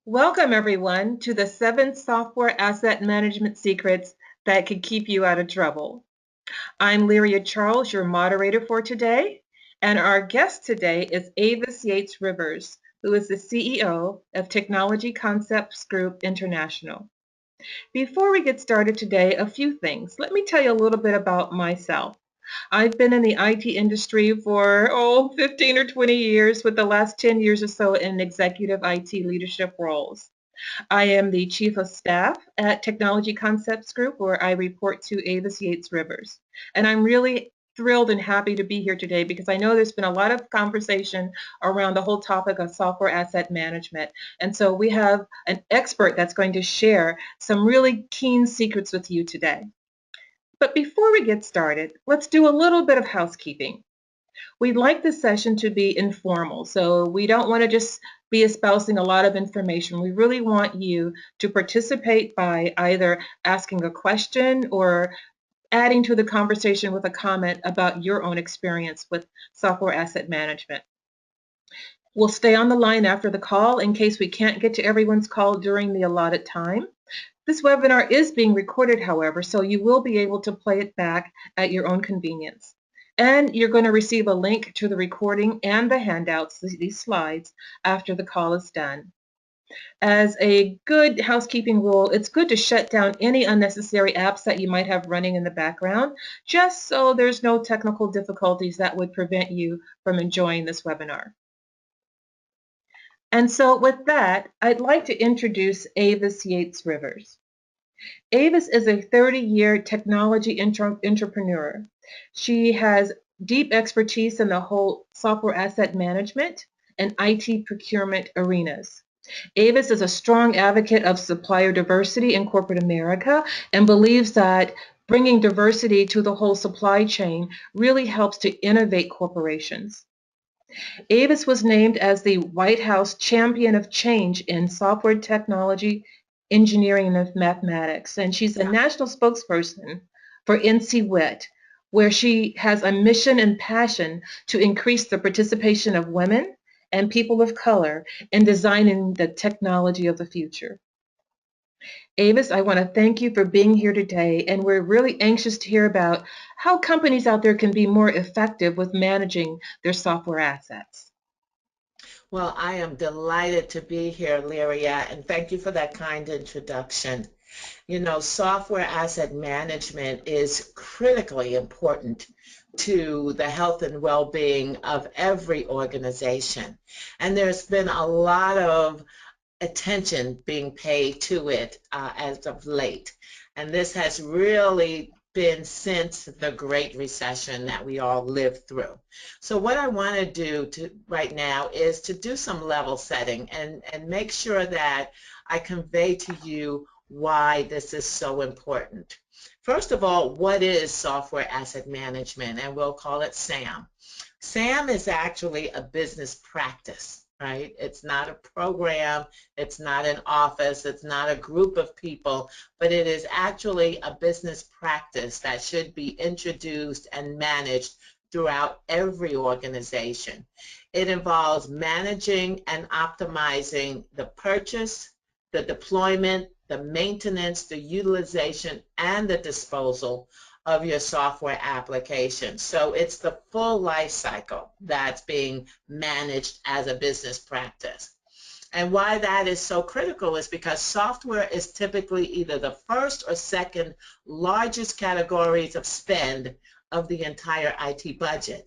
Welcome, everyone, to the 7 software asset management secrets that could keep you out of trouble. I'm Leria Charles, your moderator for today, and our guest today is Avis Yates Rivers, who is the CEO of Technology Concepts Group International. Before we get started today, a few things. Let me tell you a little bit about myself. I've been in the IT industry for 15 or 20 years, with the last 10 years or so in executive IT leadership roles. I am the Chief of Staff at Technology Concepts Group, where I report to Avis Yates Rivers. And I'm really thrilled and happy to be here today because I know there's been a lot of conversation around the whole topic of software asset management. And so we have an expert that's going to share some really keen secrets with you today. But before we get started, let's do a little bit of housekeeping. We'd like this session to be informal, so we don't want to just be espousing a lot of information. We really want you to participate by either asking a question or adding to the conversation with a comment about your own experience with software asset management. We'll stay on the line after the call in case we can't get to everyone's call during the allotted time. This webinar is being recorded, however, so you will be able to play it back at your own convenience. And you're going to receive a link to the recording and the handouts, these slides, after the call is done. As a good housekeeping rule, it's good to shut down any unnecessary apps that you might have running in the background, just so there's no technical difficulties that would prevent you from enjoying this webinar. And so with that, I'd like to introduce Avis Yates Rivers. Avis is a 30-year technology entrepreneur. She has deep expertise in the whole software asset management and IT procurement arenas. Avis is a strong advocate of supplier diversity in corporate America and believes that bringing diversity to the whole supply chain really helps to innovate corporations. Avis was named as the White House Champion of Change in Software Technology, Engineering, and Mathematics, and she's a national spokesperson for NCWIT, where she has a mission and passion to increase the participation of women and people of color in designing the technology of the future. Avis, I want to thank you for being here today, and we're really anxious to hear about how companies out there can be more effective with managing their software assets. Well, I am delighted to be here, Lyria, and thank you for that kind introduction. You know, software asset management is critically important to the health and well-being of every organization. And there's been a lot of attention being paid to it as of late. And this has really been since the Great Recession that we all lived through. So what I want to do right now is to do some level setting and make sure that I convey to you why this is so important. First of all, what is software asset management? And we'll call it SAM. SAM is actually a business practice. Right? It's not a program, it's not an office, it's not a group of people, but it is actually a business practice that should be introduced and managed throughout every organization. It involves managing and optimizing the purchase, the deployment, the maintenance, the utilization, and the disposal of your software application. So it's the full life cycle that's being managed as a business practice. And why that is so critical is because software is typically either the first or second largest categories of spend of the entire IT budget.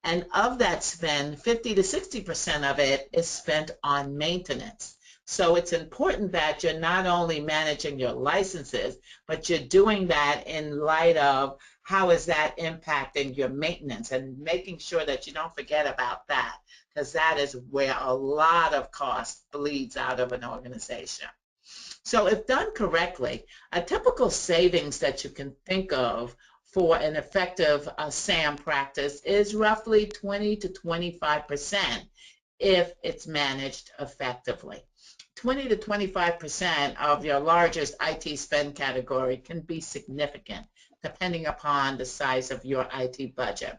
And of that spend, 50 to 60% of it is spent on maintenance. So it's important that you're not only managing your licenses, but you're doing that in light of how is that impacting your maintenance and making sure that you don't forget about that, because that is where a lot of cost bleeds out of an organization. So if done correctly, a typical savings that you can think of for an effective SAM practice is roughly 20 to 25% if it's managed effectively. 20 to 25% of your largest IT spend category can be significant depending upon the size of your IT budget.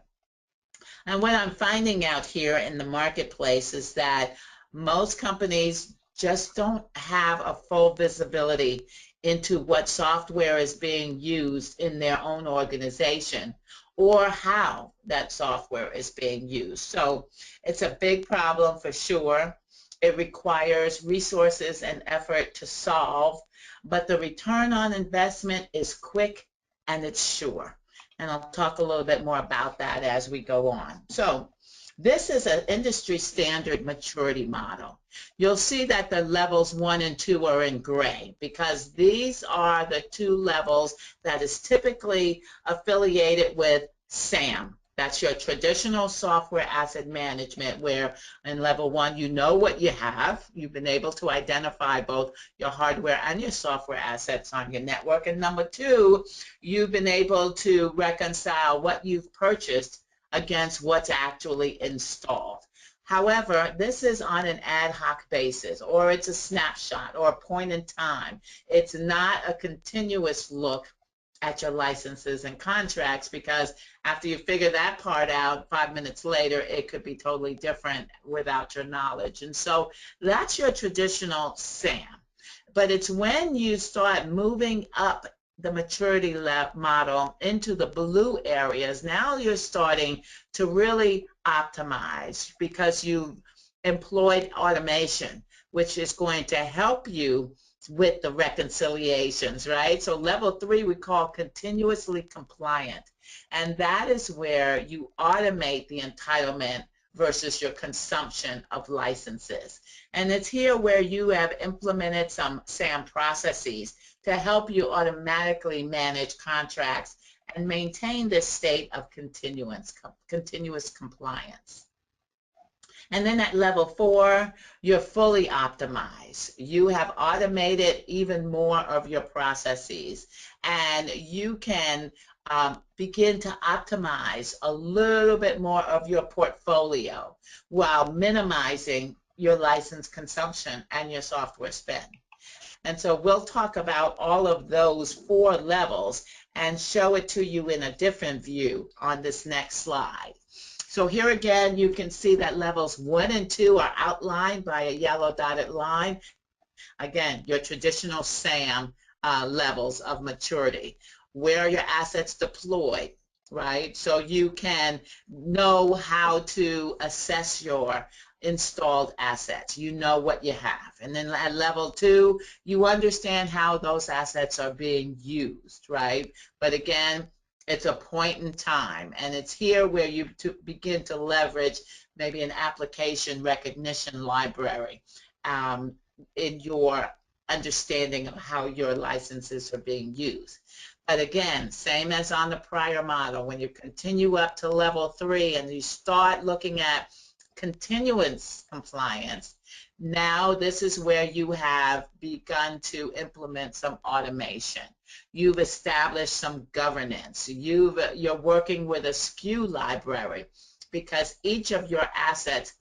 And what I'm finding out here in the marketplace is that most companies just don't have a full visibility into what software is being used in their own organization or how that software is being used. So it's a big problem for sure. It requires resources and effort to solve, but the return on investment is quick and it's sure. And I'll talk a little bit more about that as we go on. So this is an industry standard maturity model. You'll see that the levels 1 and 2 are in gray because these are the two levels that is typically affiliated with SAM. That's your traditional software asset management, where in level 1 you know what you have. You've been able to identify both your hardware and your software assets on your network. And number 2, you've been able to reconcile what you've purchased against what's actually installed. However, this is on an ad hoc basis, or it's a snapshot or a point in time. It's not a continuous look at your licenses and contracts, because after you figure that part out, 5 minutes later, it could be totally different without your knowledge. And so that's your traditional SAM. But it's when you start moving up the maturity model into the blue areas, now you're starting to really optimize because you've employed automation, which is going to help you with the reconciliations, right? So level 3 we call continuously compliant, and that is where you automate the entitlement versus your consumption of licenses. And it's here where you have implemented some SAM processes to help you automatically manage contracts and maintain this state of continuous compliance. And then at level 4, you're fully optimized. You have automated even more of your processes, and you can begin to optimize a little bit more of your portfolio while minimizing your license consumption and your software spend. And so we'll talk about all of those 4 levels and show it to you in a different view on this next slide. So here again, you can see that levels 1 and 2 are outlined by a yellow dotted line. Again, your traditional SAM levels of maturity. Where are your assets deployed, right? So you can know how to assess your installed assets. You know what you have. And then at level 2, you understand how those assets are being used, right? But again, it's a point in time, and it's here where you begin to leverage maybe an application recognition library in your understanding of how your licenses are being used. But again, same as on the prior model, when you continue up to level 3 and you start looking at continuous compliance, now this is where you have begun to implement some automation. You've established some governance. You're working with a SKU library, because each of your assets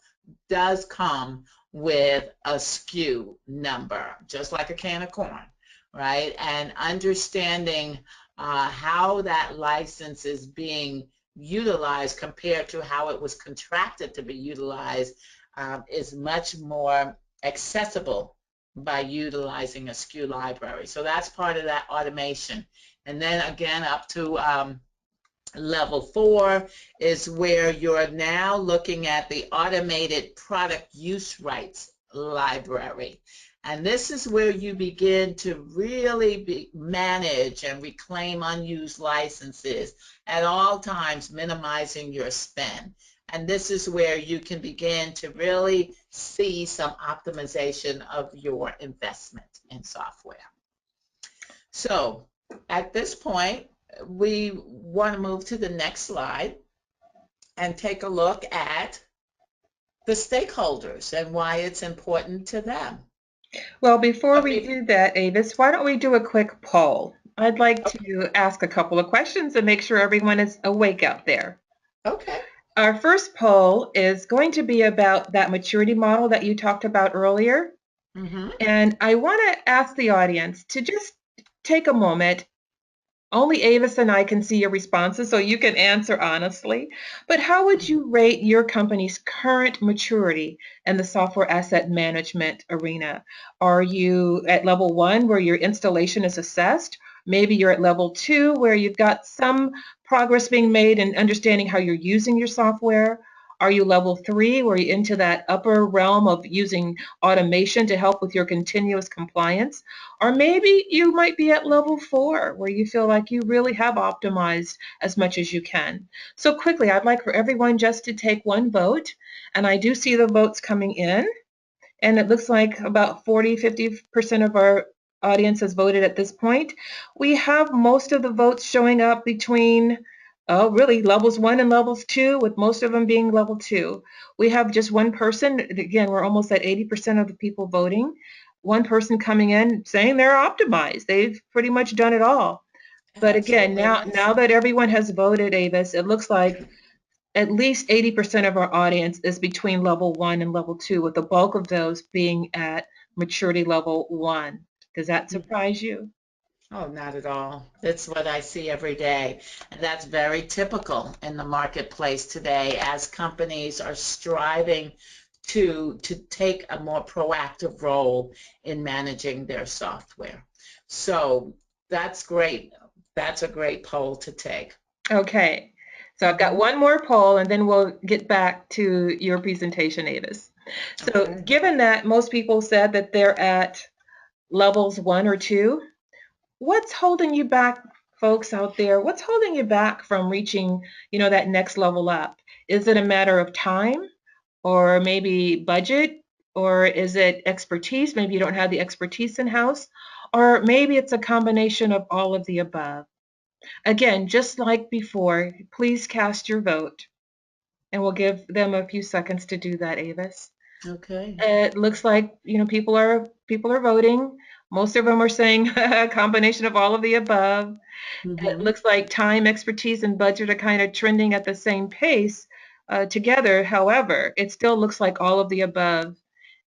does come with a SKU number, just like a can of corn, right? And understanding how that license is being utilized compared to how it was contracted to be utilized is much more accessible by utilizing a SKU library. So that's part of that automation. And then again, up to level 4 is where you're now looking at the automated product use rights library. And this is where you begin to really manage and reclaim unused licenses at all times, minimizing your spend. And this is where you can begin to really see some optimization of your investment in software. So at this point, we want to move to the next slide and take a look at the stakeholders and why it's important to them. Well, before we do that, Avis, why don't we do a quick poll? I'd like to ask a couple of questions and make sure everyone is awake out there. Okay. Our first poll is going to be about that maturity model that you talked about earlier. Mm-hmm. And I want to ask the audience to just take a moment Only Avis and I can see your responses, so you can answer honestly. But how would you rate your company's current maturity in the software asset management arena? Are you at level 1 where your installation is assessed? Maybe you're at level 2 where you've got some progress being made in understanding how you're using your software? Are you level 3 where you're into that upper realm of using automation to help with your continuous compliance? Or maybe you might be at level 4 where you feel like you really have optimized as much as you can. So quickly, I'd like for everyone just to take one vote. And I do see the votes coming in. And it looks like about 40–50% of our audience has voted at this point. We have most of the votes showing up between, oh, really, levels 1 and levels 2, with most of them being level 2. We have just one person. Again, we're almost at 80% of the people voting. One person coming in saying they're optimized. They've pretty much done it all. But again, Absolutely. now that everyone has voted, Avis, it looks like at least 80% of our audience is between level 1 and level 2, with the bulk of those being at maturity level 1. Does that surprise you? Oh, not at all. That's what I see every day. And that's very typical in the marketplace today as companies are striving to take a more proactive role in managing their software. So that's great. That's a great poll to take. Okay, so I've got Mhm. one more poll and then we'll get back to your presentation, Avis. So Okay. given that most people said that they're at levels 1 or 2, what's holding you back, folks out there? What's holding you back from reaching, that next level up? Is it a matter of time, or maybe budget, or is it expertise? Maybe you don't have the expertise in-house, or maybe it's a combination of all of the above. Again, just like before, please cast your vote, and we'll give them a few seconds to do that, Avis. Okay. It looks like, people are voting. Most of them are saying a combination of all of the above. It Mm-hmm. looks like time, expertise, and budget are kind of trending at the same pace together. However, it still looks like all of the above.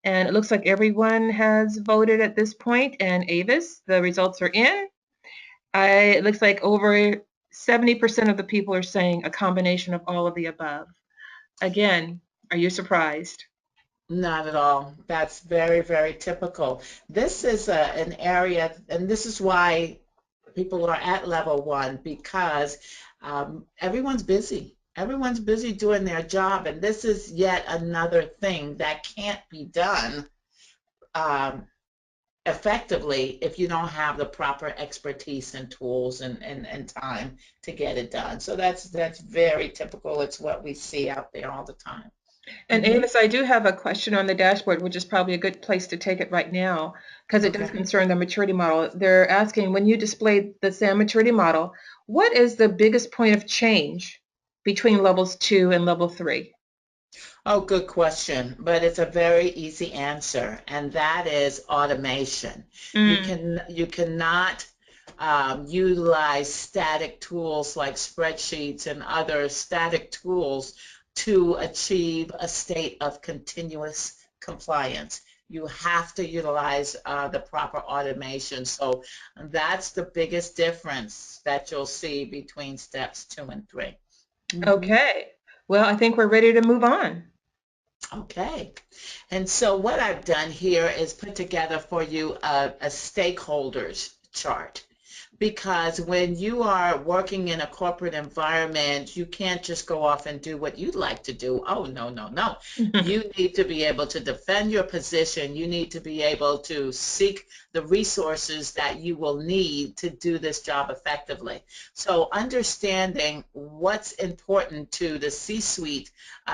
And it looks like everyone has voted at this point. And Avis, the results are in. It looks like over 70% of the people are saying a combination of all of the above. Again, are you surprised? Not at all. That's very, very typical. This is an area, and this is why people are at level 1 because everyone's busy. Everyone's busy doing their job, and this is yet another thing that can't be done um, effectively if you don't have the proper expertise and tools and time to get it done. So that's very typical. It's what we see out there all the time. And Hmm. Avis, I do have a question on the dashboard, which is probably a good place to take it right now, because it does Okay. concern the maturity model. They're asking, when you display the SAM maturity model, what is the biggest point of change between levels 2 and level 3? Oh, good question, but it's a very easy answer, and that is automation. Mm, You cannot utilize static tools like spreadsheets and other static tools to achieve a state of continuous compliance. You have to utilize the proper automation. So that's the biggest difference that you'll see between steps 2 and 3. Mhm. okay. Well, I think we're ready to move on. Okay. And so what I've done here is put together for you a stakeholders chart. Because when you are working in a corporate environment, you can't just go off and do what you'd like to do. Oh, no, no, no. You need to be able to defend your position. You need to be able to seek the resources that you will need to do this job effectively. So understanding what's important to the C-suite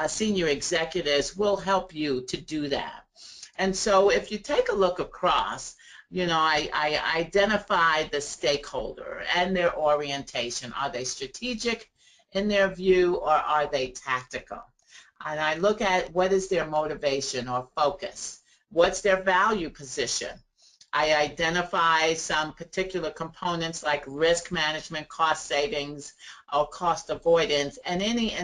senior executives will help you to do that. And so if you take a look across, I identify the stakeholder and their orientation. Are they strategic in their view or are they tactical? And I look at what is their motivation or focus. What's their value position? I identify some particular components like risk management, cost savings, or cost avoidance, and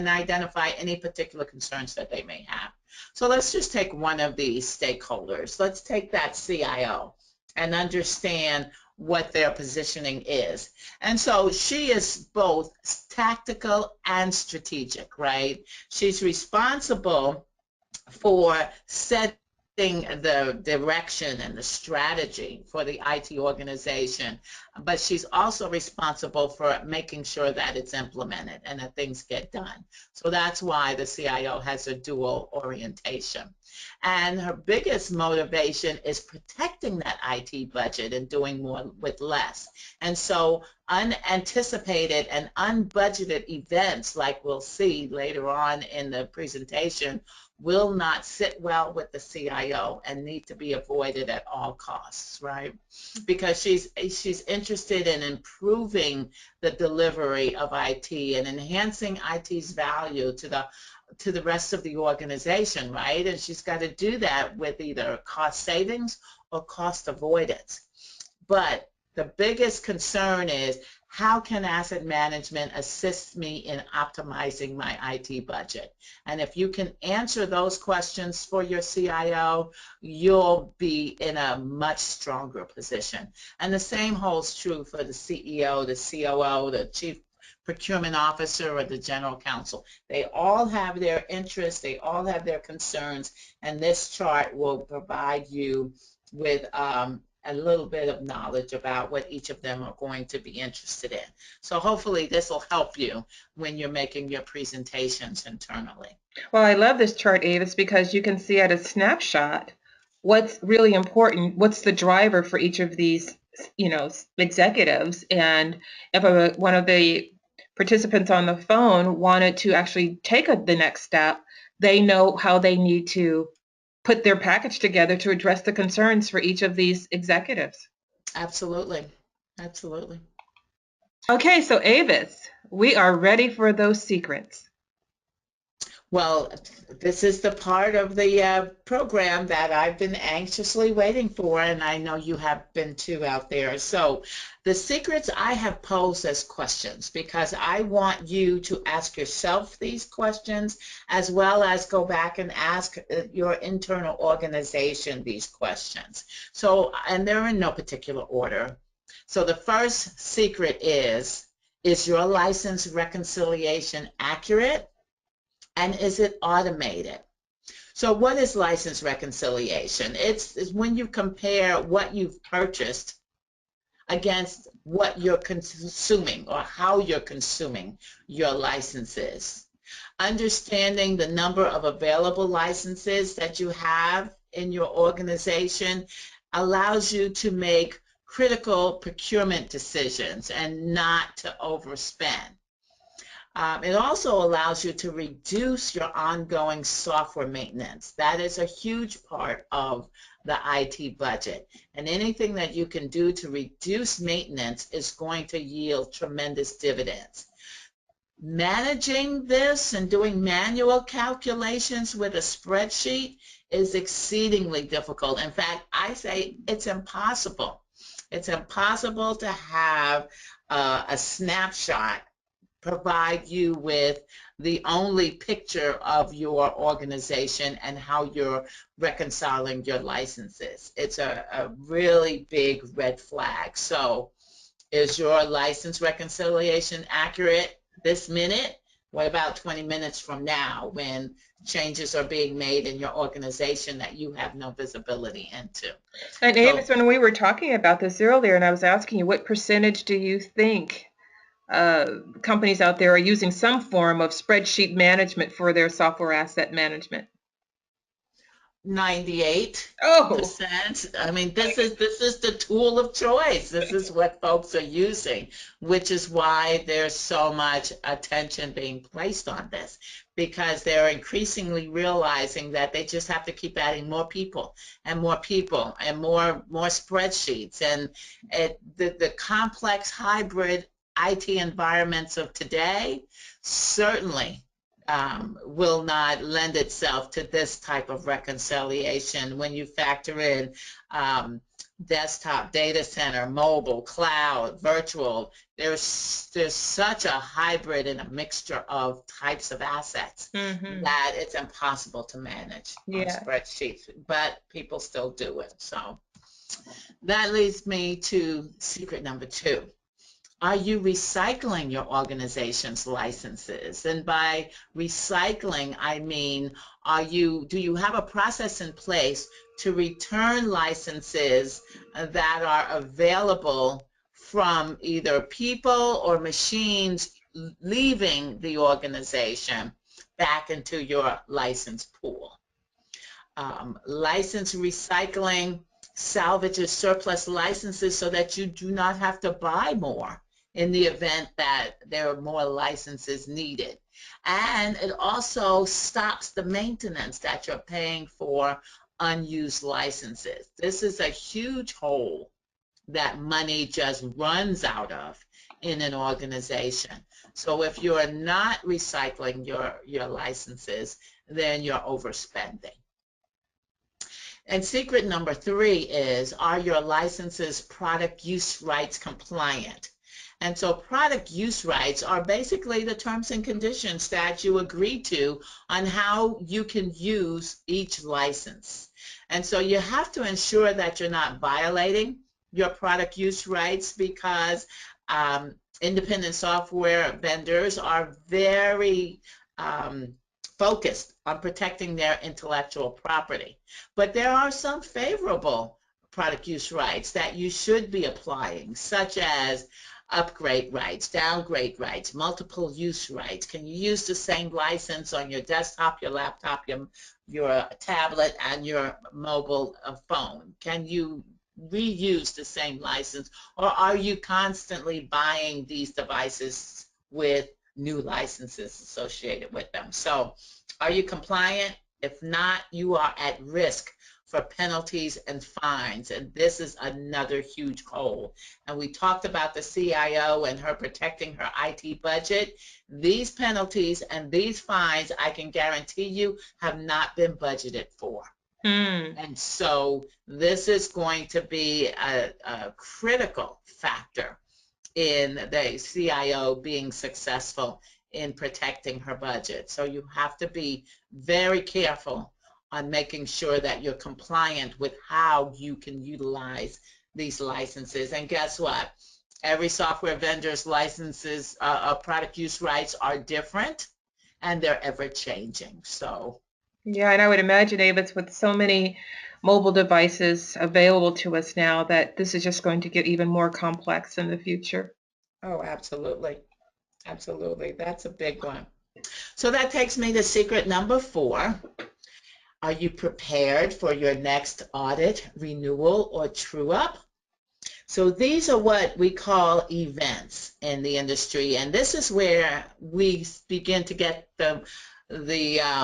identify any particular concerns that they may have. So let's just take one of these stakeholders. Let's take that CIO and understand what their positioning is. And so she is both tactical and strategic, right? She's responsible for setting the direction and the strategy for the IT organization, but she's also responsible for making sure that it's implemented and that things get done. So that's why the CIO has a dual orientation. And her biggest motivation is protecting that IT budget and doing more with less. And so unanticipated and unbudgeted events, like we'll see later on in the presentation, will not sit well with the CIO and need to be avoided at all costs, right? Because she's interested in improving the delivery of IT and enhancing IT's value to the rest of the organization, right? And she's got to do that with either cost savings or cost avoidance. But the biggest concern is, how can asset management assist me in optimizing my IT budget? And if you can answer those questions for your CIO, you'll be in a much stronger position. And the same holds true for the CEO, the COO, the Chief Procurement Officer, or the General Counsel. They all have their interests, they all have their concerns, and this chart will provide you with a little bit of knowledge about what each of them are going to be interested in. So hopefully this will help you when you're making your presentations internally. Well, I love this chart, Avis, because you can see at a snapshot what's really important, what's the driver for each of these, executives. And if one of the participants on the phone wanted to actually take the next step, they know how they need to put their package together to address the concerns for each of these executives. Absolutely. Absolutely. Okay, so Avis, we are ready for those secrets. Well, this is the part of the program that I've been anxiously waiting for, and I know you have been too out there. So the secrets I have posed as questions, because I want you to ask yourself these questions, as well as go back and ask your internal organization these questions. So, and they're in no particular order. So the first secret is your license reconciliation accurate? And is it automated? So what is license reconciliation? It's when you compare what you've purchased against what you're consuming or how you're consuming your licenses. Understanding the number of available licenses that you have in your organization allows you to make critical procurement decisions and not to overspend. It also allows you to reduce your ongoing software maintenance. That is a huge part of the IT budget. And anything that you can do to reduce maintenance is going to yield tremendous dividends. Managing this and doing manual calculations with a spreadsheet is exceedingly difficult. In fact, I say it's impossible. It's impossible to have a snapshot provide you with the only picture of your organization and how you're reconciling your licenses. It's a really big red flag. So is your license reconciliation accurate this minute? What about 20 minutes from now, when changes are being made in your organization that you have no visibility into? And Avis, when we were talking about this earlier, and I was asking you, what percentage do you think companies out there are using some form of spreadsheet management for their software asset management? 98%. Oh, I mean, this is the tool of choice. This is what folks are using, which is why there's so much attention being placed on this, because they're increasingly realizing that they just have to keep adding more people and more people and more spreadsheets. And the complex hybrid IT environments of today certainly will not lend itself to this type of reconciliation when you factor in desktop, data center, mobile, cloud, virtual. There's such a hybrid and a mixture of types of assets that it's impossible to manage on spreadsheets, but people still do it. So That leads me to secret number 2. Are you recycling your organization's licenses? And by recycling, I mean, do you have a process in place to return licenses that are available from either people or machines leaving the organization back into your license pool? License recycling salvages surplus licenses so that you do not have to buy more in the event that there are more licenses needed. And it also stops the maintenance that you're paying for unused licenses. This is a huge hole that money just runs out of in an organization. So if you're not recycling your licenses, then you're overspending. And secret number 3 is, are your licenses product use rights compliant? And so product use rights are basically the terms and conditions that you agree to on how you can use each license. And so you have to ensure that you're not violating your product use rights, because independent software vendors are very focused on protecting their intellectual property. But there are some favorable product use rights that you should be applying, such as upgrade rights, downgrade rights, multiple use rights. Can you use the same license on your desktop, your laptop, your tablet, and your mobile phone? Can you reuse the same license, or are you constantly buying these devices with new licenses associated with them? So are you compliant? If not, you are at risk for penalties and fines, and this is another huge hole. And we talked about the CIO and her protecting her IT budget. These penalties and these fines, I can guarantee you, have not been budgeted for. And so this is going to be a critical factor in the CIO being successful in protecting her budget. So you have to be very careful on making sure that you're compliant with how you can utilize these licenses. And guess what? Every software vendor's licenses, product use rights are different, and they're ever changing. So Yeah, and I would imagine, Avis, with so many mobile devices available to us now, that this is just going to get even more complex in the future. oh, absolutely. Absolutely. That's a big one. So that takes me to secret number 4. Are you prepared for your next audit, renewal, or true-up? So these are what we call events in the industry, and this is where we begin to get the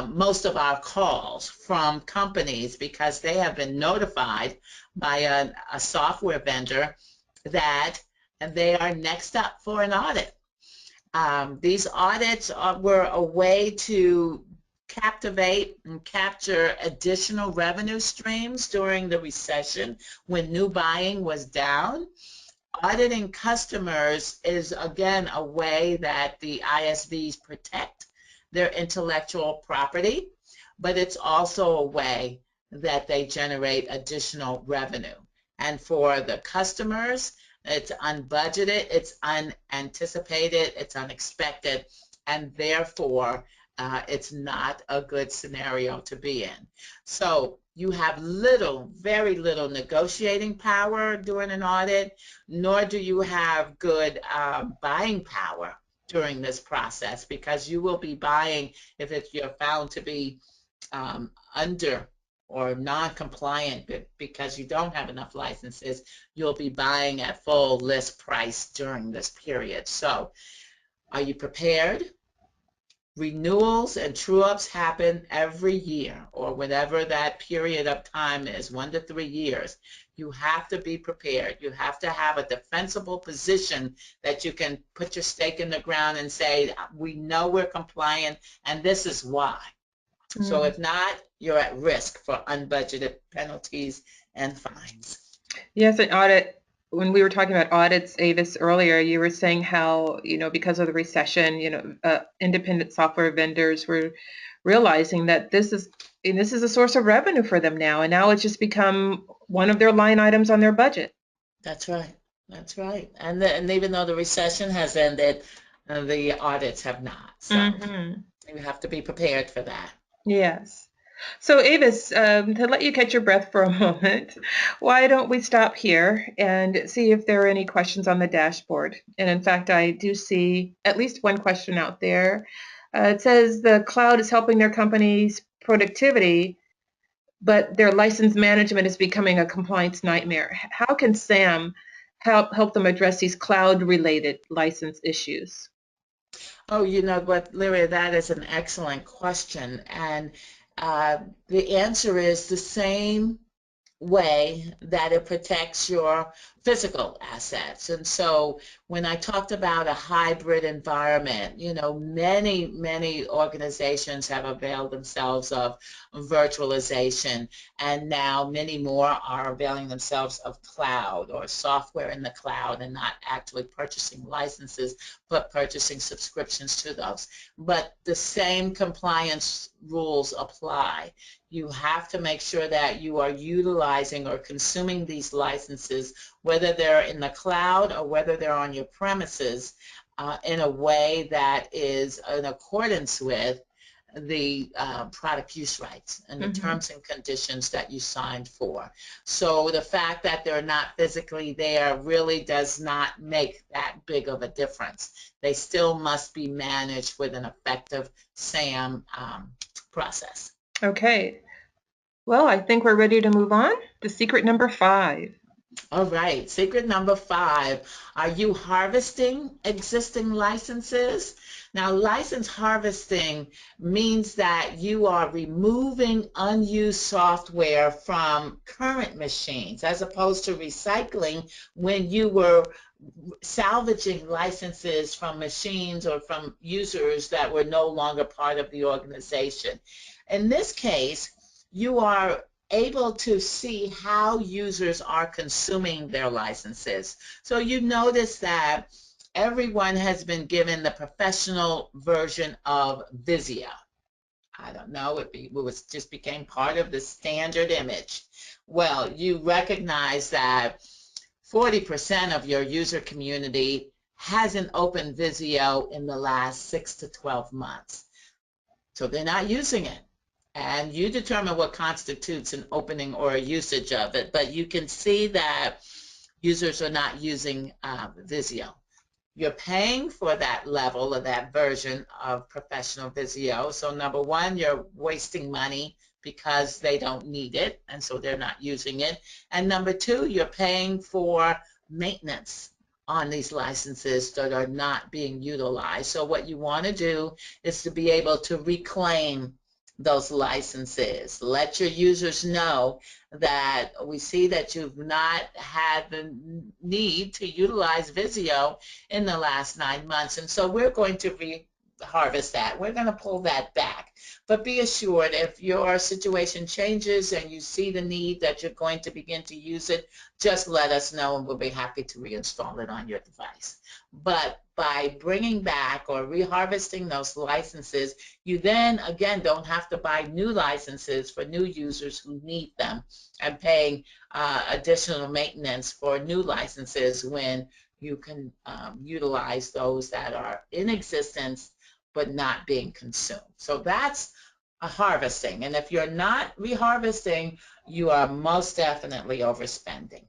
most of our calls from companies, because they have been notified by a software vendor that they are next up for an audit. These audits were a way to captivate and capture additional revenue streams during the recession when new buying was down. Auditing customers is, again, a way that the ISVs protect their intellectual property, but it's also a way that they generate additional revenue. And for the customers, it's unbudgeted, it's unanticipated, it's unexpected, and therefore it's not a good scenario to be in. So you have very little negotiating power during an audit, nor do you have good buying power during this process, because you will be buying, if you're found to be under or non-compliant because you don't have enough licenses, you'll be buying at full list price during this period. So are you prepared? Renewals and true-ups happen every year, or whenever that period of time is, 1 to 3 years. You have to be prepared. You have to have a defensible position that you can put your stake in the ground and say, we know we're compliant, and this is why. So if not, you're at risk for unbudgeted penalties and fines. Yes, an audit. When we were talking about audits, Avis, earlier, you were saying how, because of the recession, independent software vendors were realizing that this is And this is a source of revenue for them now, and now it's just become one of their line items on their budget. That's right. That's right. And even though the recession has ended, the audits have not. So Hmm. you have to be prepared for that. Yes. So, Avis, to let you catch your breath for a moment, why don't we stop here and see if there are any questions on the dashboard? And in fact, I do see at least one question out there. It says the cloud is helping their company's productivity, but their license management is becoming a compliance nightmare. How can SAM help them address these cloud-related license issues? Oh, you know what, Lyria, that is an excellent question. And uh, the answer is the same way that it protects your physical assets. And so when I talked about a hybrid environment, you know, many organizations have availed themselves of virtualization, and now many more are availing themselves of cloud or software in the cloud and not actually purchasing licenses, but purchasing subscriptions to those. But the same compliance rules apply. You have to make sure that you are utilizing or consuming these licenses, whether they're in the cloud or whether they're on your premises, in a way that is in accordance with the product use rights and the Hmm. terms and conditions that you signed for. So the fact that they're not physically there really does not make that big of a difference. They still must be managed with an effective SAM process. Okay. Well, I think we're ready to move on to secret number 5. All right, secret number 5. Are you harvesting existing licenses? Now, license harvesting means that you are removing unused software from current machines as opposed to recycling when you were salvaging licenses from machines or from users that were no longer part of the organization. In this case, you are able to see how users are consuming their licenses. So you notice that everyone has been given the professional version of Visio. I don't know, just became part of the standard image. Well, you recognize that 40% of your user community hasn't opened Visio in the last 6 to 12 months. So they're not using it. And you determine what constitutes an opening or a usage of it, but you can see that users are not using Visio. You're paying for that level or that version of professional Visio. So number one, you're wasting money because they don't need it, and so they're not using it. And number two, you're paying for maintenance on these licenses that are not being utilized. So what you want to do is to be able to reclaim those licenses. Let your users know that we see that you've not had the need to utilize Visio in the last 9 months. And so we're going to harvest that. We're going to pull that back. But be assured, if your situation changes and you see the need that you're going to begin to use it, just let us know and we'll be happy to reinstall it on your device. But by bringing back or reharvesting those licenses, you then, again, don't have to buy new licenses for new users who need them and paying additional maintenance for new licenses when you can utilize those that are in existence but not being consumed. So that's a harvesting. And if you're not reharvesting, you are most definitely overspending.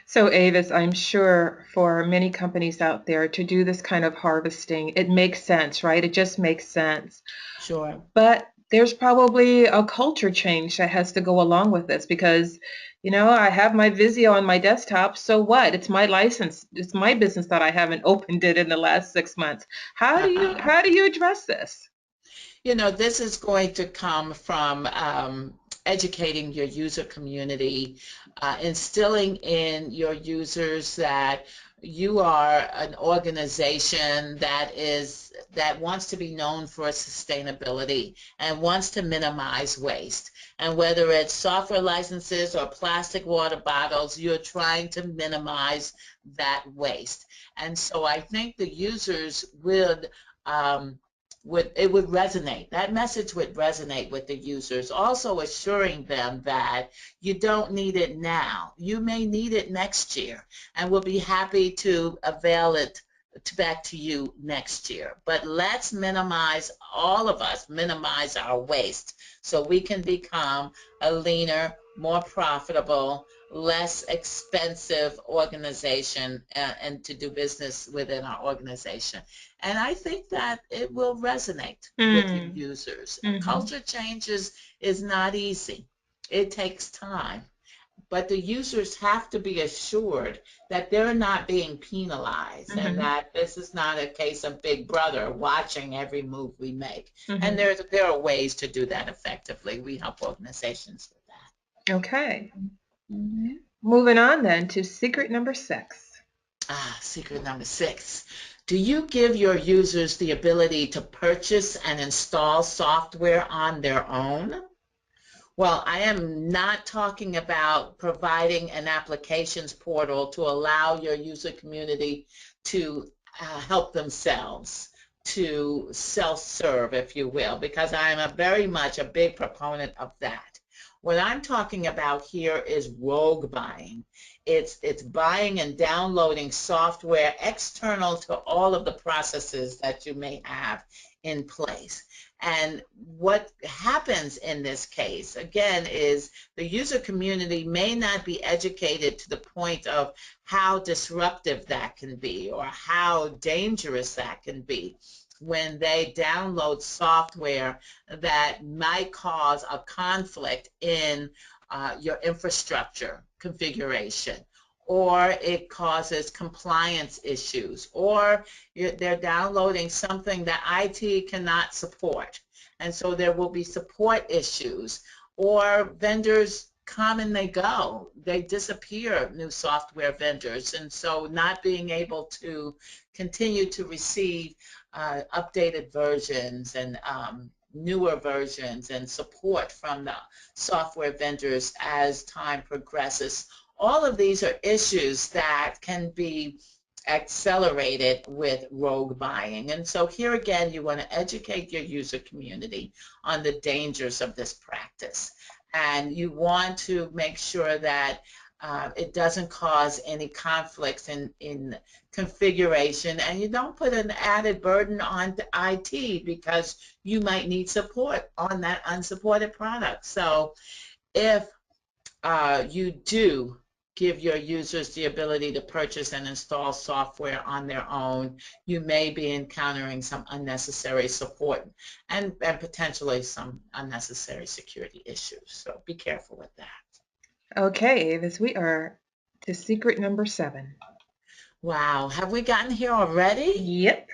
So, Avis, I'm sure for many companies out there to do this kind of harvesting, it makes sense, right? It just makes sense. Sure. But there's probably a culture change that has to go along with this because, I have my Visio on my desktop. So what? It's my license. It's my business that I haven't opened it in the last 6 months. How do you address this? You know, this is going to come from educating your user community, instilling in your users that you are an organization that wants to be known for sustainability and wants to minimize waste. And whether it's software licenses or plastic water bottles, you're trying to minimize that waste. And so I think the users would would resonate. That message would resonate with the users, also assuring them that you don't need it now. You may need it next year, and we'll be happy to avail it back to you next year. But let's minimize, all of us, minimize our waste so we can become a leaner, more profitable, less expensive organization, and to do business within our organization. And I think that it will resonate with your users. Culture change is not easy. It takes time. But the users have to be assured that they're not being penalized and that this is not a case of Big Brother watching every move we make. And there are ways to do that effectively. We help organizations with that. Okay. Moving on then to secret number 6. Secret number 6. Do you give your users the ability to purchase and install software on their own? Well, I am not talking about providing an applications portal to allow your user community to help themselves, to self-serve, if you will, because I am very much a big proponent of that. What I'm talking about here is rogue buying. It's buying and downloading software external to all of the processes that you may have in place. And what happens in this case, again, is the user community may not be educated to the point of how disruptive that can be or how dangerous that can be when they download software that might cause a conflict in your infrastructure configuration, or it causes compliance issues, or they're downloading something that IT cannot support. And so there will be support issues, or vendors come and they go. They disappear, new software vendors, and so not being able to continue to receive updated versions and newer versions and support from the software vendors as time progresses. All of these are issues that can be accelerated with rogue buying. And so here again, you want to educate your user community on the dangers of this practice. And you want to make sure that it doesn't cause any conflicts in configuration, and you don't put an added burden on the IT because you might need support on that unsupported product. So if you do give your users the ability to purchase and install software on their own, you may be encountering some unnecessary support and potentially some unnecessary security issues. So be careful with that. Okay, Avis, we are to secret number 7. Wow, have we gotten here already? Yep.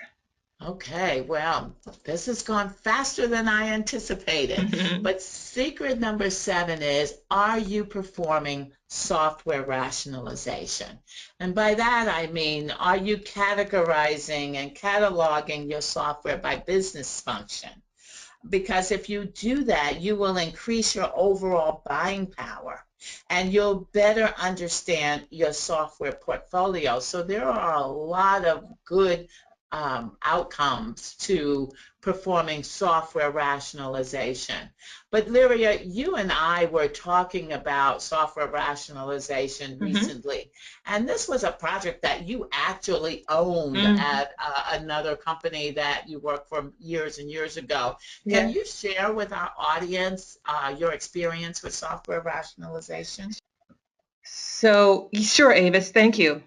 Okay, well, this has gone faster than I anticipated. But secret number 7 is, are you performing software rationalization? And by that I mean, are you categorizing and cataloging your software by business function? Because if you do that, you will increase your overall buying power and you'll better understand your software portfolio. So there are a lot of good outcomes to performing software rationalization. But Lyria, you and I were talking about software rationalization recently, and this was a project that you actually owned at another company that you worked for years and years ago. Can you share with our audience your experience with software rationalization? So, sure, Avis, thank you.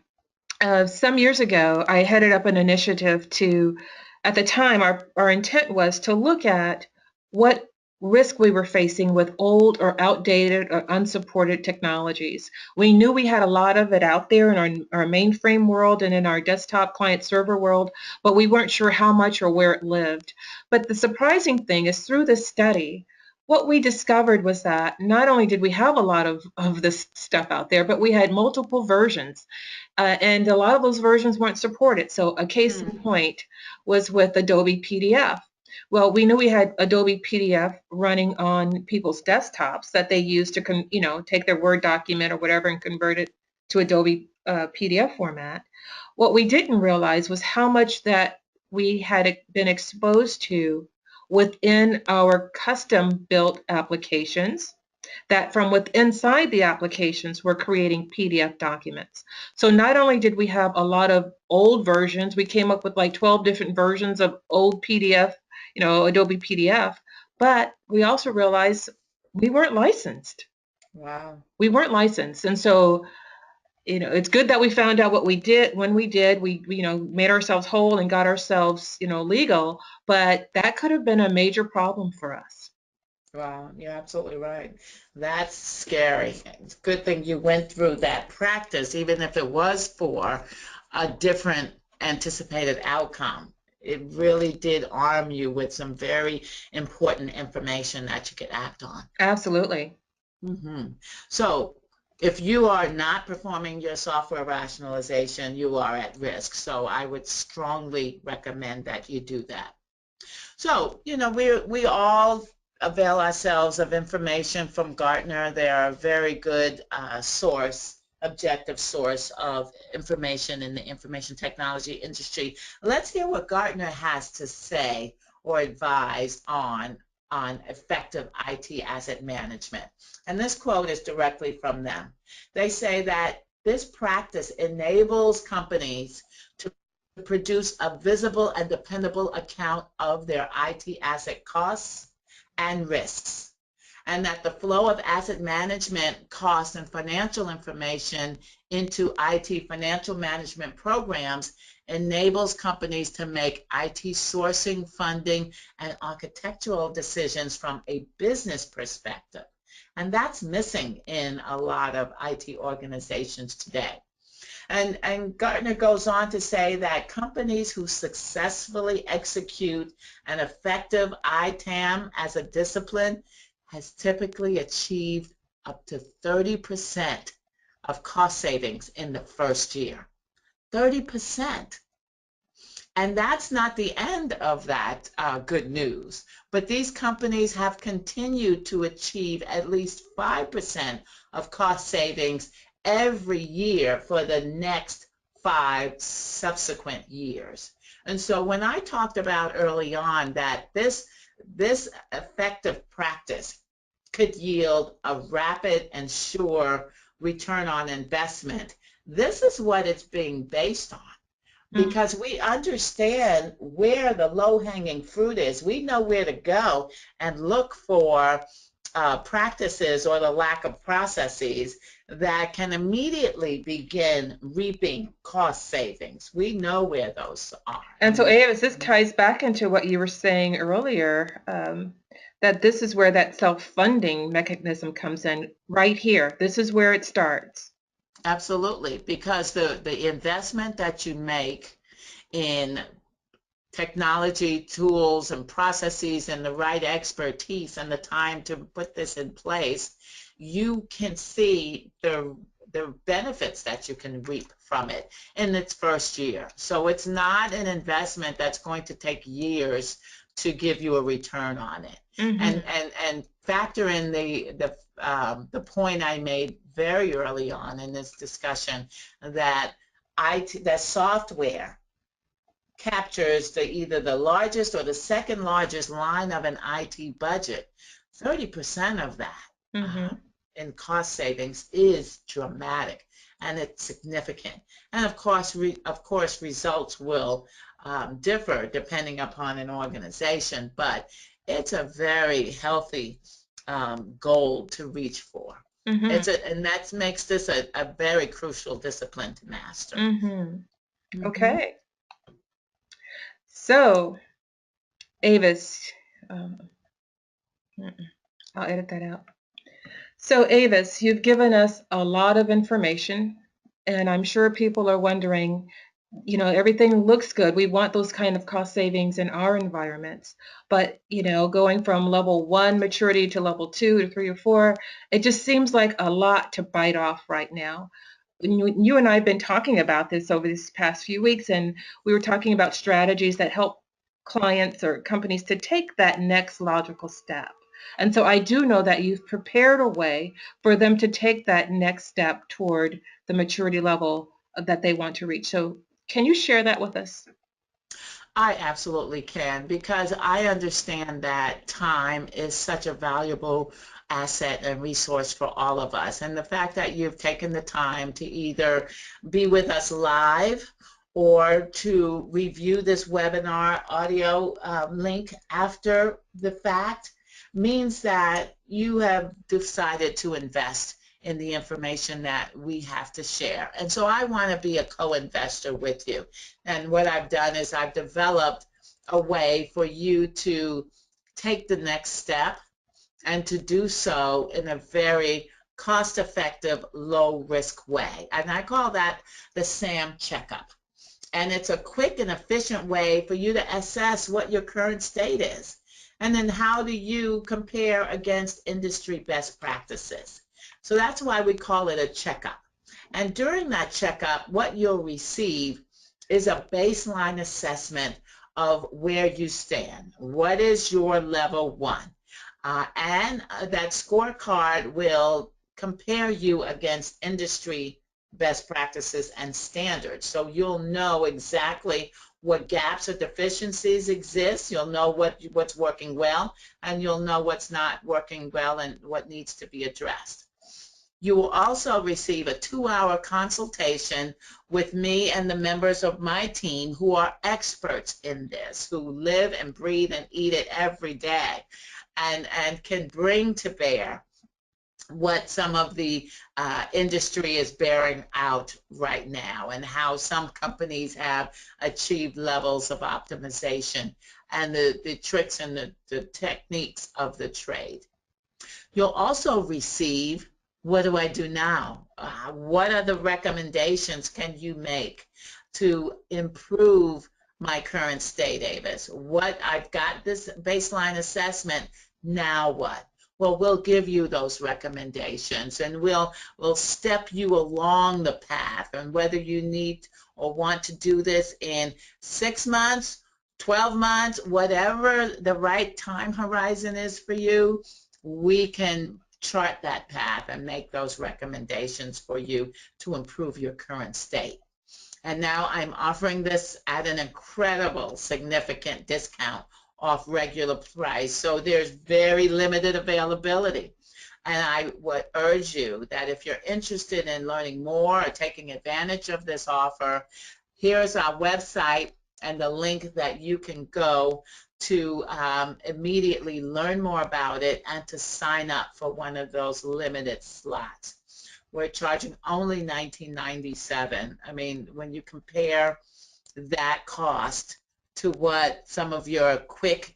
Some years ago, I headed up an initiative to, at the time, our intent was to look at what risk we were facing with old or outdated or unsupported technologies. We knew we had a lot of it out there in our mainframe world and in our desktop client server world, but we weren't sure how much or where it lived. But the surprising thing is through this study, what we discovered was that not only did we have a lot of this stuff out there, but we had multiple versions. And a lot of those versions weren't supported. So a case in point was with Adobe PDF. Well, we knew we had Adobe PDF running on people's desktops that they used to, take their Word document or whatever and convert it to Adobe PDF format. What we didn't realize was how much that we had been exposed to within our custom built applications that from within inside the applications we're creating PDF documents. So not only did we have a lot of old versions, we came up with like 12 different versions of old PDF, Adobe PDF, but we also realized we weren't licensed. Wow. We weren't licensed. And so, it's good that we found out what we did when we did. We made ourselves whole and got ourselves, legal, but that could have been a major problem for us. Wow, you're absolutely right. That's scary. It's a good thing you went through that practice, even if it was for a different anticipated outcome. It really did arm you with some very important information that you could act on. Absolutely. So if you are not performing your software rationalization, you are at risk. So I would strongly recommend that you do that. So, we all avail ourselves of information from Gartner. They are a very good objective source of information in the information technology industry. Let's hear what Gartner has to say or advise on effective IT asset management. And this quote is directly from them. They say that this practice enables companies to produce a visible and dependable account of their IT asset costs and risks, and that the flow of asset management costs and financial information into IT financial management programs enables companies to make IT sourcing, funding, and architectural decisions from a business perspective. And that's missing in a lot of IT organizations today. And Gartner goes on to say that companies who successfully execute an effective ITAM as a discipline has typically achieved up to 30% of cost savings in the first year. 30%. And that's not the end of that good news. But these companies have continued to achieve at least 5% of cost savings every year for the next 5 subsequent years. And so when I talked about early on that this effective practice could yield a rapid and sure return on investment, this is what it's being based on. Because we understand where the low-hanging fruit is. We know where to go and look for practices or the lack of processes that can immediately begin reaping cost savings. We know where those are. And so, Avis, this ties back into what you were saying earlier, that this is where that self-funding mechanism comes in, right here. This is where it starts. Absolutely, because the investment that you make in technology tools and processes and the right expertise and the time to put this in place, you can see the benefits that you can reap from it in its first year. So it's not an investment that's going to take years to give you a return on it. And factor in the point I made very early on in this discussion that that software captures either the largest or the second largest line of an IT budget. 30% of that in cost savings is dramatic, and it's significant. And of course, results will differ depending upon an organization, but it's a very healthy goal to reach for. And that makes this a very crucial discipline to master. Okay. So, Avis, I'll edit that out. So, Avis, you've given us a lot of information, and I'm sure people are wondering, everything looks good. We want those kind of cost savings in our environments. But, going from level 1 maturity to level 2 to 3 or 4, it just seems like a lot to bite off right now. You and I have been talking about this over these past few weeks, and we were talking about strategies that help clients or companies to take that next logical step. And so I do know that you've prepared a way for them to take that next step toward the maturity level that they want to reach. So can you share that with us? I absolutely can, because I understand that time is such a valuable asset and resource for all of us. And the fact that you've taken the time to either be with us live or to review this webinar audio link after the fact means that you have decided to invest in the information that we have to share. And so I want to be a co-investor with you. And what I've done is I've developed a way for you to take the next step and to do so in a very cost-effective, low-risk way. And I call that the SAM Checkup. And it's a quick and efficient way for you to assess what your current state is. And then how do you compare against industry best practices? So that's why we call it a checkup. And during that checkup, what you'll receive is a baseline assessment of where you stand. What is your level 1? And that scorecard will compare you against industry best practices and standards. So you'll know exactly what gaps or deficiencies exist. You'll know what's working well, and you'll know what's not working well and what needs to be addressed. You will also receive a 2-hour consultation with me and the members of my team who are experts in this, who live and breathe and eat it every day, and can bring to bear what some of the industry is bearing out right now, and how some companies have achieved levels of optimization, and the tricks and the techniques of the trade. You'll also receive, what do I do now? What are the recommendations can you make to improve my current state, Avis? What, I've got this baseline assessment, now what? Well, we'll give you those recommendations, and we'll step you along the path, and whether you need or want to do this in 6 months, 12 months, whatever the right time horizon is for you, we can chart that path and make those recommendations for you to improve your current state. And now I'm offering this at an incredible, significant discount off regular price. So there's very limited availability. And I would urge you that if you're interested in learning more or taking advantage of this offer, here's our website and the link that you can go to immediately learn more about it and to sign up for one of those limited slots. We're charging only $19.97. I mean, when you compare that cost to what some of your quick,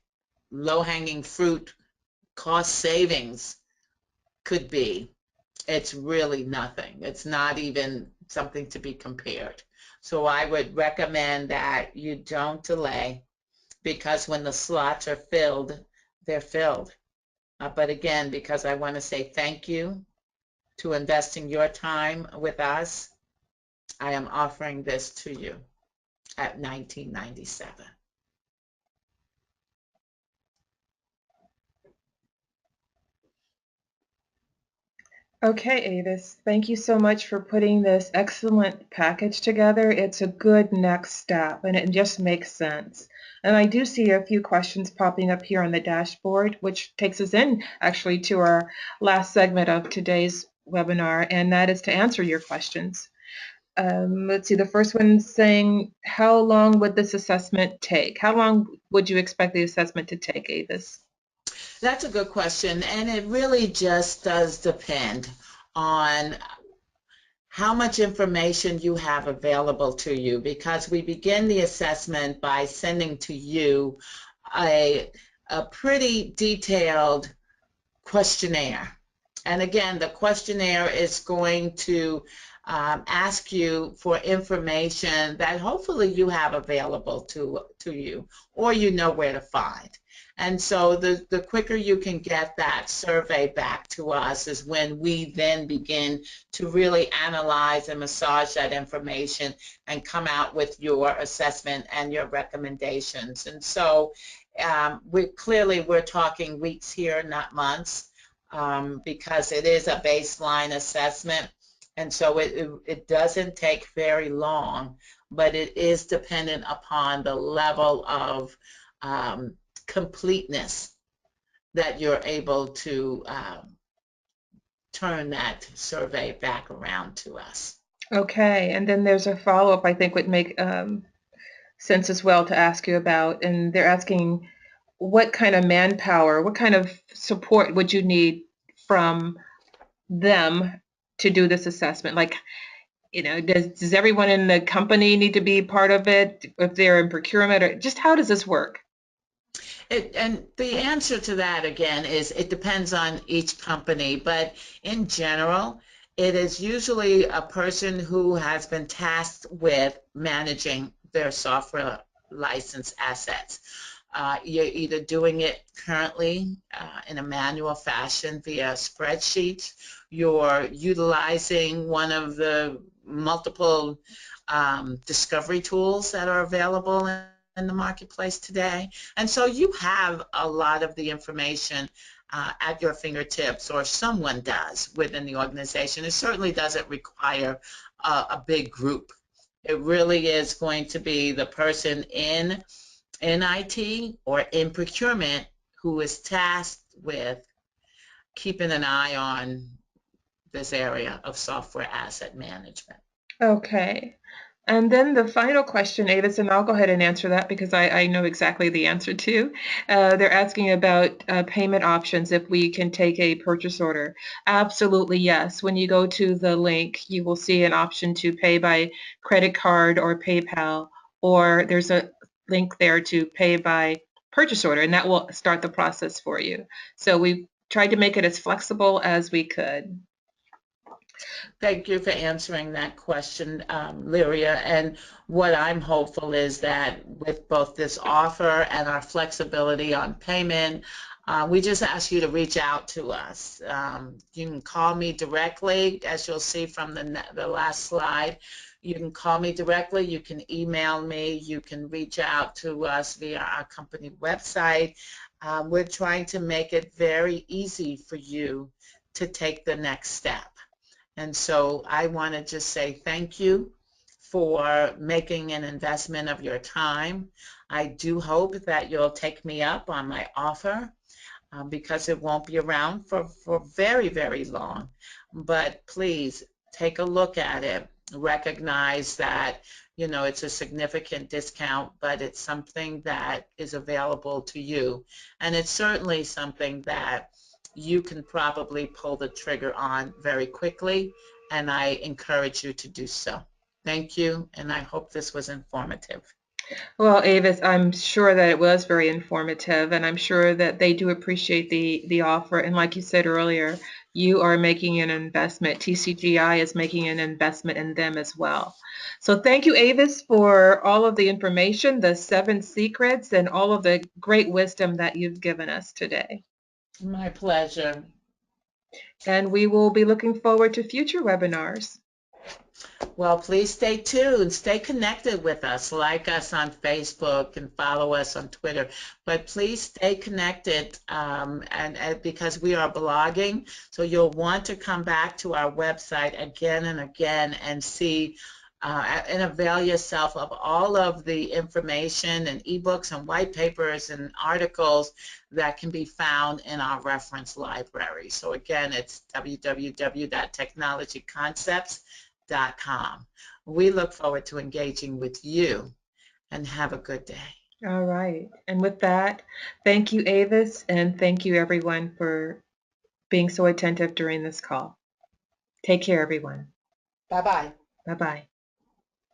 low-hanging fruit cost savings could be, it's really nothing. It's not even something to be compared. So I would recommend that you don't delay, because when the slots are filled, they're filled. But again, because I want to say thank you to investing your time with us, I am offering this to you at $19.97. Okay, Avis, thank you so much for putting this excellent package together. It's a good next step, and it just makes sense. And I do see a few questions popping up here on the dashboard, which takes us in actually to our last segment of today's webinar, and that is to answer your questions. Let's see, the first one saying, how long would this assessment take? How long would you expect the assessment to take, Avis? That's a good question, and it really just does depend on how much information you have available to you, because we begin the assessment by sending to you a pretty detailed questionnaire. And again, the questionnaire is going to ask you for information that hopefully you have available to you, or you know where to find. And so the quicker you can get that survey back to us is when we then begin to really analyze and massage that information and come out with your assessment and your recommendations. And so we're talking weeks here, not months, because it is a baseline assessment. And so it doesn't take very long, but it is dependent upon the level of completeness that you're able to turn that survey back around to us. Okay, and then there's a follow-up I think would make sense as well to ask you about, and they're asking what kind of manpower, what kind of support would you need from them to do this assessment? Like, does everyone in the company need to be part of it if they're in procurement, or just how does this work? And the answer to that, again, is it depends on each company, but in general, it is usually a person who has been tasked with managing their software license assets. You're either doing it currently in a manual fashion via spreadsheets, you're utilizing one of the multiple discovery tools that are available in the marketplace today. And so you have a lot of the information at your fingertips, or someone does within the organization. It certainly doesn't require a big group. It really is going to be the person in IT or in procurement who is tasked with keeping an eye on this area of software asset management. Okay. And then the final question, Avis, and I'll go ahead and answer that because I know exactly the answer too. They're asking about payment options if we can take a purchase order. Absolutely, yes. When you go to the link, you will see an option to pay by credit card or PayPal, or there's a link there to pay by purchase order, and that will start the process for you. So we tried to make it as flexible as we could. Thank you for answering that question, Lyria. And what I'm hopeful is that with both this offer and our flexibility on payment, we just ask you to reach out to us. You can call me directly, as you'll see from the last slide. You can call me directly, you can email me, you can reach out to us via our company website. We're trying to make it very easy for you to take the next step. And so I want to just say thank you for making an investment of your time. I do hope that you'll take me up on my offer because it won't be around for very, very long. But please take a look at it. Recognize that, it's a significant discount, but it's something that is available to you. And it's certainly something that you can probably pull the trigger on very quickly, and I encourage you to do so. Thank you, and I hope this was informative. Well, Avis, I'm sure that it was very informative, and I'm sure that they do appreciate the offer. And like you said earlier, you are making an investment. TCGi is making an investment in them as well. So thank you, Avis, for all of the information, the 7 secrets, and all of the great wisdom that you've given us today. My pleasure. And we will be looking forward to future webinars. Well, please stay tuned. Stay connected with us. Like us on Facebook and follow us on Twitter. But please stay connected and because we are blogging, so you'll want to come back to our website again and again and see and avail yourself of all of the information and ebooks and white papers and articles that can be found in our reference library. So again, it's www.technologyconcepts.com. We look forward to engaging with you, and have a good day. All right. And with that, thank you, Avis, and thank you, everyone, for being so attentive during this call. Take care, everyone. Bye-bye. Bye-bye.